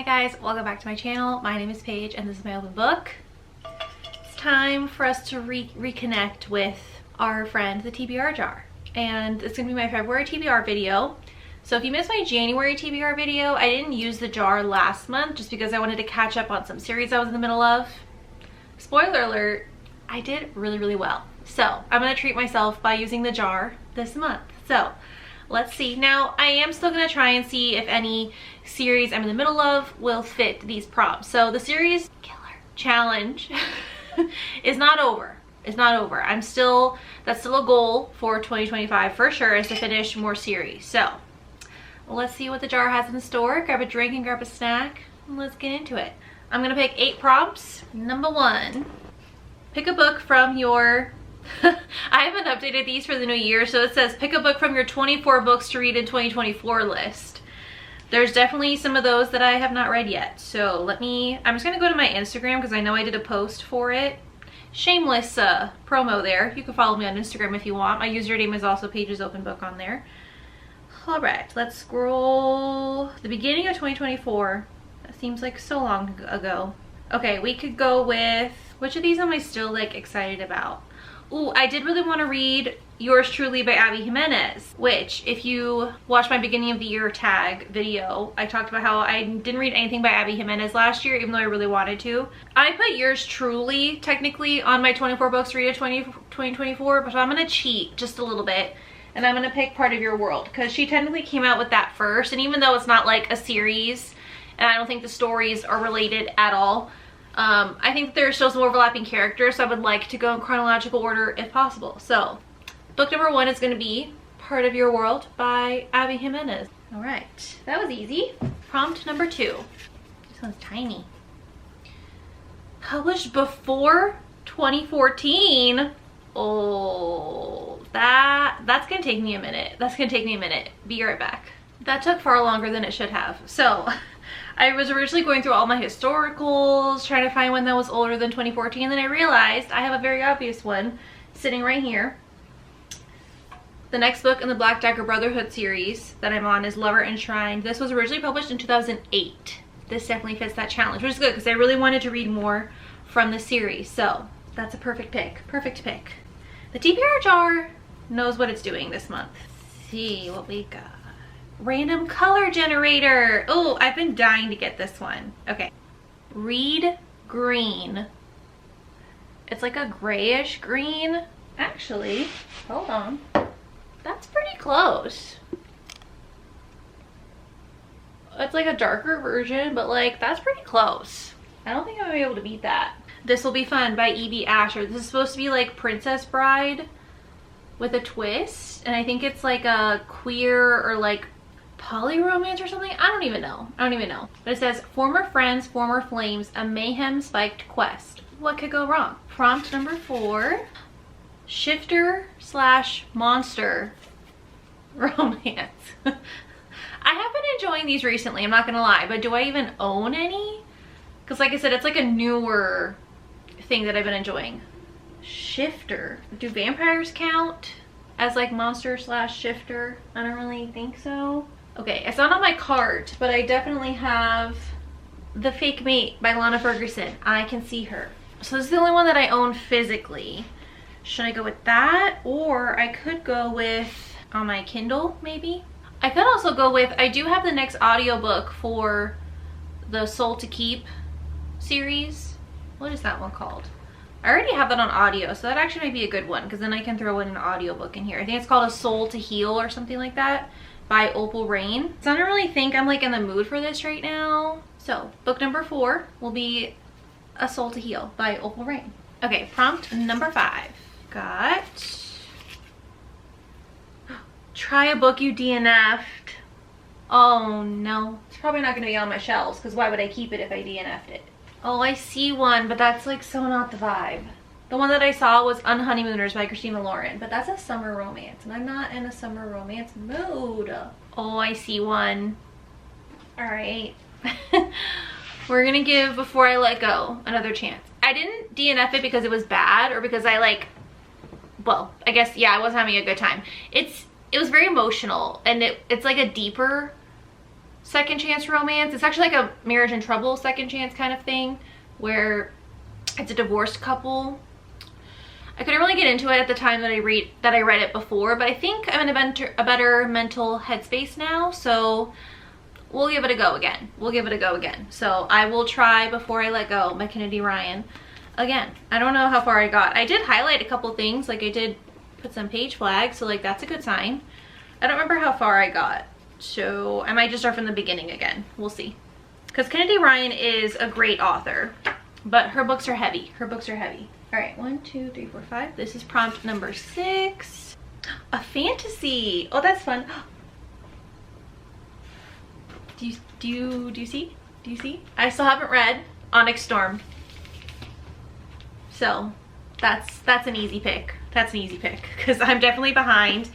guys, welcome back to my channel. My name is Paige and this is my open book. It's time for us to reconnect with our friend, the TBR Jar. And it's gonna be my February TBR video. So if you missed my January TBR video, I didn't use the jar last month just because I wanted to catch up on some series I was in the middle of. Spoiler alert, I did really well. So I'm gonna treat myself by using the jar this month. So let's see. Now I am still gonna try and see if any series I'm in the middle of will fit these prompts. So the series killer challenge is not over. It's not over. that's still a goal for 2025 for sure, is to finish more series. So let's see what the jar has in store. Grab a drink and grab a snack and let's get into it. I'm gonna pick 8 prompts. Number 1, pick a book from your I haven't updated these for the new year, so it says pick a book from your 24 books to read in 2024 list. There's definitely some of those that I have not read yet. So I'm just gonna go to my Instagram because I know I did a post for it. Shameless promo there. You can follow me on Instagram if you want. My username is also Paige's Open Book on there. All right, let's scroll. The beginning of 2024. That seems like so long ago. Okay, we could go with, which of these am I still like excited about? Ooh, I did really want to read Yours Truly by Abby Jimenez, which if you watch my beginning of the year tag video, I talked about how I didn't read anything by Abby Jimenez last year, even though I really wanted to. I put Yours Truly technically on my 24 books to read of 2024, but I'm going to cheat just a little bit and I'm going to pick Part of Your World because she technically came out with that first, and even though it's not like a series and I don't think the stories are related at all, I think there's still some overlapping characters, so I would like to go in chronological order if possible. So book number 1 is going to be Part of Your World by Abby Jimenez. All right, that was easy. Prompt number 2. This one's tiny. Published before 2014. Oh, that's going to take me a minute. That's going to take me a minute. Be right back. That took far longer than it should have. So I was originally going through all my historicals, trying to find one that was older than 2014, and then I realized I have a very obvious one sitting right here. The next book in the Black Dagger Brotherhood series that I'm on is Lover Enshrined. This was originally published in 2008. This definitely fits that challenge, which is good because I really wanted to read more from the series. So that's a perfect pick. Perfect pick. The TBR Jar knows what it's doing this month. Let's see what we got. Random color generator. Oh, I've been dying to get this one. Okay. Read green. It's like a grayish green. Actually, hold on. That's pretty close. It's like a darker version, but like that's pretty close. I don't think I'm gonna be able to beat that. This Will Be Fun by E.B. Asher. This is supposed to be like Princess Bride with a twist, and I think it's like a queer or like poly romance or something. I don't even know. But it says former friends, former flames, a mayhem spiked quest. What could go wrong? Prompt number 4, shifter / monster romance. I have been enjoying these recently, I'm not gonna lie, but do I even own any? Because like I said, it's like a newer thing that I've been enjoying. Shifter. Do vampires count as like monster / shifter? I don't really think so. Okay, it's not on my cart, but I definitely have The Fake Mate by Lana Ferguson. I can see her. So this is the only one that I own physically. Should I go with that? Or I could go with on my Kindle, maybe? I could also go with, I do have the next audiobook for the Soul to Keep series. What is that one called? I already have that on audio, so that actually might be a good one because then I can throw in an audiobook in here. I think it's called A Soul to Heal or something like that by Opal Rain. So I don't really think I'm like in the mood for this right now. So book number 4 will be A Soul to Heal by Opal Rain. Okay, prompt number 5. Got try a book you DNF'd. Oh no. It's probably not gonna be on my shelves because why would I keep it if I DNF'd it? Oh, I see one, but that's like so not the vibe. The one that I saw was Unhoneymooners by Christina Lauren, but that's a summer romance, and I'm not in a summer romance mood. Oh, I see one. All right. We're gonna give Before I Let Go another chance. I didn't DNF it because it was bad or because I like, well, I guess, yeah, I wasn't having a good time. It was very emotional, and it's like a deeper second chance romance. It's actually like a marriage in trouble second chance kind of thing, where it's a divorced couple. I couldn't really get into it at the time that I read it before, but I think I'm in a better mental headspace now, so we'll give it a go again. We'll give it a go again. So I will try Before I Let Go by Kennedy Ryan again. I don't know how far I got. I did highlight a couple things, like I did put some page flags, so like that's a good sign. I don't remember how far I got, so I might just start from the beginning again. We'll see. Because Kennedy Ryan is a great author, but her books are heavy. Her books are heavy. All right, 1, 2, 3, 4, 5. This is prompt number 6. A fantasy. Oh, that's fun. Do you see? Do you see? I still haven't read Onyx Storm, so that's an easy pick. That's an easy pick because I'm definitely behind.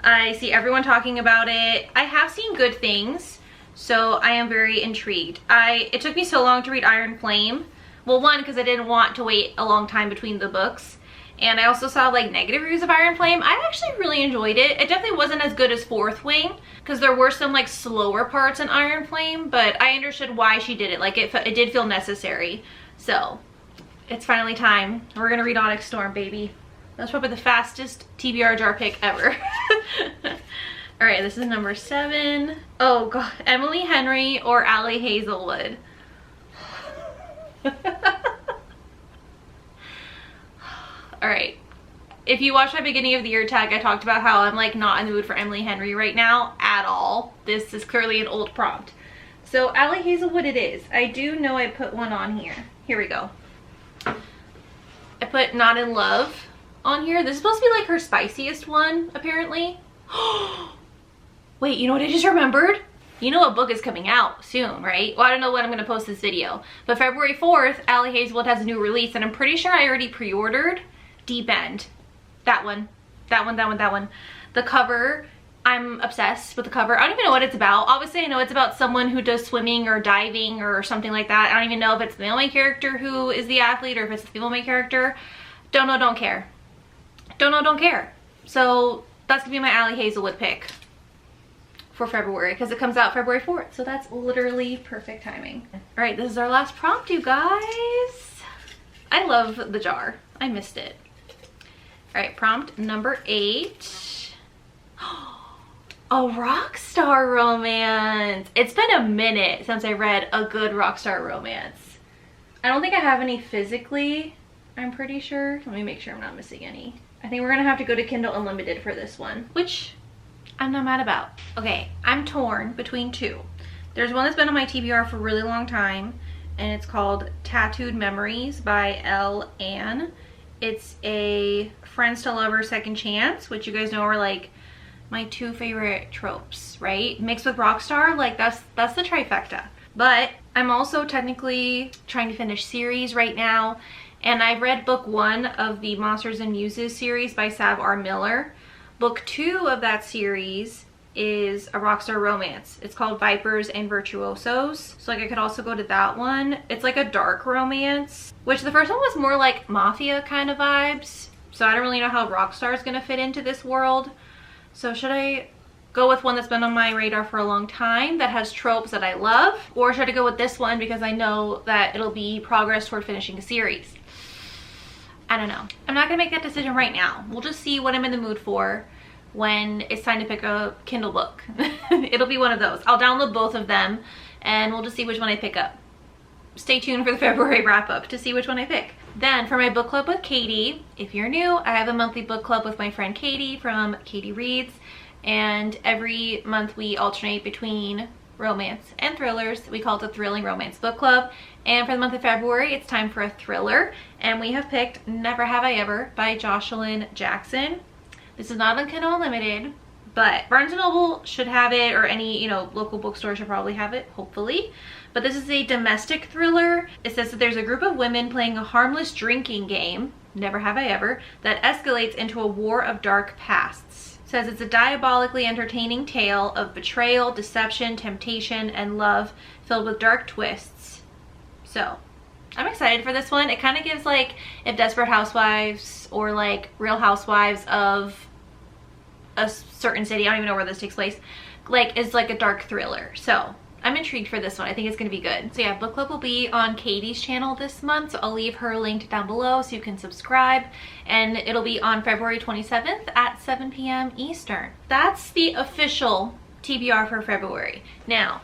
I see everyone talking about it. I have seen good things, so I am very intrigued. It took me so long to read Iron Flame. Well, one, because I didn't want to wait a long time between the books. And I also saw like negative reviews of Iron Flame. I actually really enjoyed it. It definitely wasn't as good as Fourth Wing, because there were some like slower parts in Iron Flame, but I understood why she did it. Like it did feel necessary. So it's finally time. We're gonna read Onyx Storm, baby. That's probably the fastest TBR jar pick ever. All right, this is number 7. Oh God, Emily Henry or Allie Hazelwood. All right, if you watch my beginning of the year tag, I talked about how I'm like not in the mood for Emily Henry right now at all. This is clearly an old prompt. So Allie Hazelwood it is. I do know I put one on here. Here we go. I put Not in Love on here. This is supposed to be like her spiciest one, apparently. Wait, you know what I just remembered? You know what book is coming out soon, right? Well, I don't know when I'm gonna post this video, but February 4th, Allie Hazelwood has a new release, and I'm pretty sure I already pre-ordered Deep End. That one. The cover, I'm obsessed with the cover. I don't even know what it's about. Obviously, I know it's about someone who does swimming or diving or something like that. I don't even know if it's the male main character who is the athlete or if it's the female main character. Don't know, don't care. Don't know, don't care. So that's gonna be my Allie Hazelwood pick for February, because it comes out February 4th. So that's literally perfect timing. All right, this is our last prompt, you guys. I love the jar. I missed it. All right, prompt number 8. A rock star romance. It's been a minute since I read a good rock star romance. I don't think I have any physically, I'm pretty sure. Let me make sure I'm not missing any. I think we're gonna have to go to Kindle Unlimited for this one, which I'm not mad about. Okay, I'm torn between 2. There's one that's been on my TBR for a really long time, and it's called Tattooed Memories by L. Ann. It's a friends to lovers second chance, which you guys know are like my 2 favorite tropes, right? Mixed with Rockstar, like that's the trifecta. But I'm also technically trying to finish series right now, and I've read book 1 of the Monsters and Muses series by Sav R. Miller. Book 2 of that series is a rockstar romance. It's called Vipers and Virtuosos. So like I could also go to that one. It's like a dark romance, which the first one was more like mafia kind of vibes. So I don't really know how rockstar is gonna fit into this world. So should I go with one that's been on my radar for a long time that has tropes that I love? Or should I go with this one because I know that it'll be progress toward finishing a series? I don't know. I'm not gonna make that decision right now. We'll just see what I'm in the mood for when it's time to pick a Kindle book. It'll be one of those. I'll download both of them and we'll just see which one I pick up. Stay tuned for the February wrap up to see which one I pick. Then for my book club with Katie, if you're new, I have a monthly book club with my friend Katie from Katie Reads, and every month we alternate between romance and thrillers. We call it the Thrilling Romance Book Club. And for the month of February, it's time for a thriller, and we have picked Never Have I Ever by Jocelyn Jackson. This is not on Kindle Unlimited, but Barnes & Noble should have it, or any, you know, local bookstore should probably have it, hopefully. But this is a domestic thriller. It says that there's a group of women playing a harmless drinking game, Never Have I Ever, that escalates into a war of dark pasts. It says it's a diabolically entertaining tale of betrayal, deception, temptation, and love filled with dark twists. So I'm excited for this one. It kind of gives like if Desperate Housewives or like Real Housewives of a certain city, I don't even know where this takes place, like is like a dark thriller. So I'm intrigued for this one. I think it's gonna be good. So yeah, book club will be on Katie's channel this month, so I'll leave her linked down below so you can subscribe, and it'll be on February 27th at 7 p.m. Eastern. That's the official TBR for February. Now,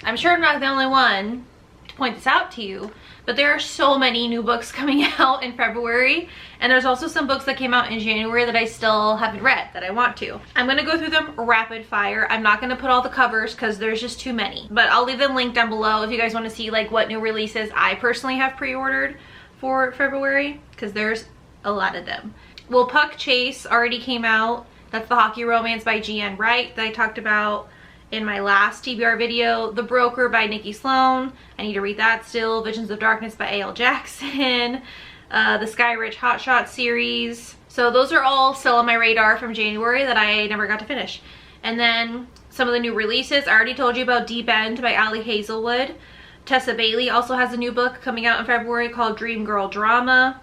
I'm sure I'm not the only one to point this out to you, but there are so many new books coming out in February, and there's also some books that came out in January that I still haven't read that I want to. I'm gonna go through them rapid fire. I'm not gonna put all the covers because there's just too many, but I'll leave them linked down below if you guys want to see like what new releases I personally have pre-ordered for February, because there's a lot of them. Well, Puck Chase already came out. That's the hockey romance by G.N. Wright that I talked about in my last TBR video. The Broker by Nikki Sloan. I need to read that still. Visions of Darkness by A.L. Jackson. The Sky Rich Hotshot series. So those are all still on my radar from January that I never got to finish. And then some of the new releases. I already told you about Deep End by Ali Hazelwood. Tessa Bailey also has a new book coming out in February called Dream Girl Drama.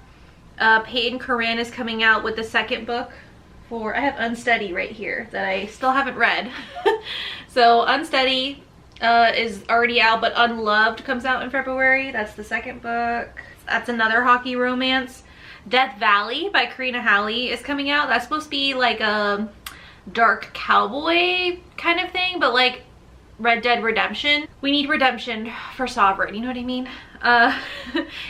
Peyton Corinne is coming out with the second book for, I have Unsteady right here that I still haven't read. So Unsteady is already out, but Unloved comes out in February. That's the second book. That's another hockey romance. Death Valley by Karina Halley is coming out. That's supposed to be like a dark cowboy kind of thing, but like Red Dead Redemption. We need redemption for Sovereign, you know what I mean?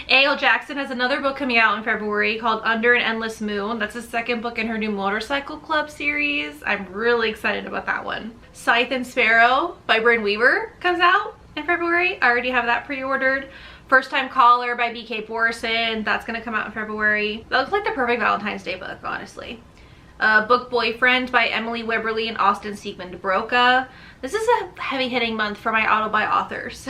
A.L. Jackson has another book coming out in February called Under an Endless Moon. That's the second book in her new Motorcycle Club series. I'm really excited about that one. Scythe and Sparrow by Bryn Weaver comes out in February. I already have that pre-ordered. First Time Caller by B.K. Borison. That's gonna come out in February. That looks like the perfect Valentine's Day book, honestly. Book Boyfriend by Emily Wibberley and Austin Siegmund Broca. This is a heavy-hitting month for my auto-buy authors.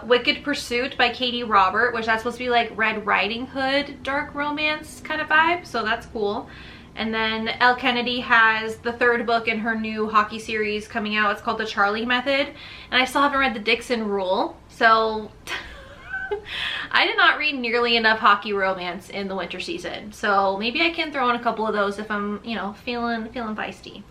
Wicked Pursuit by Katie Robert, which that's supposed to be like Red Riding Hood dark romance kind of vibe, so that's cool. And then Elle Kennedy has the third book in her new hockey series coming out. It's called The Charlie Method, and I still haven't read The Dixon Rule, so I did not read nearly enough hockey romance in the winter season, so maybe I can throw in a couple of those if I'm, you know, feeling feisty.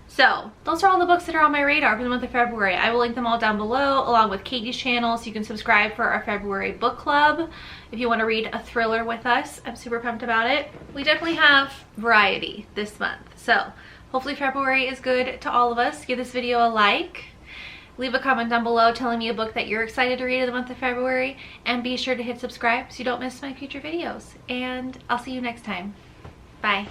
So those are all the books that are on my radar for the month of February. I will link them all down below along with Katie's channel, so you can subscribe for our February book club if you want to read a thriller with us. I'm super pumped about it. We definitely have variety this month, so hopefully February is good to all of us. Give this video a like. Leave a comment down below telling me a book that you're excited to read in the month of February, and be sure to hit subscribe so you don't miss my future videos. And I'll see you next time. Bye.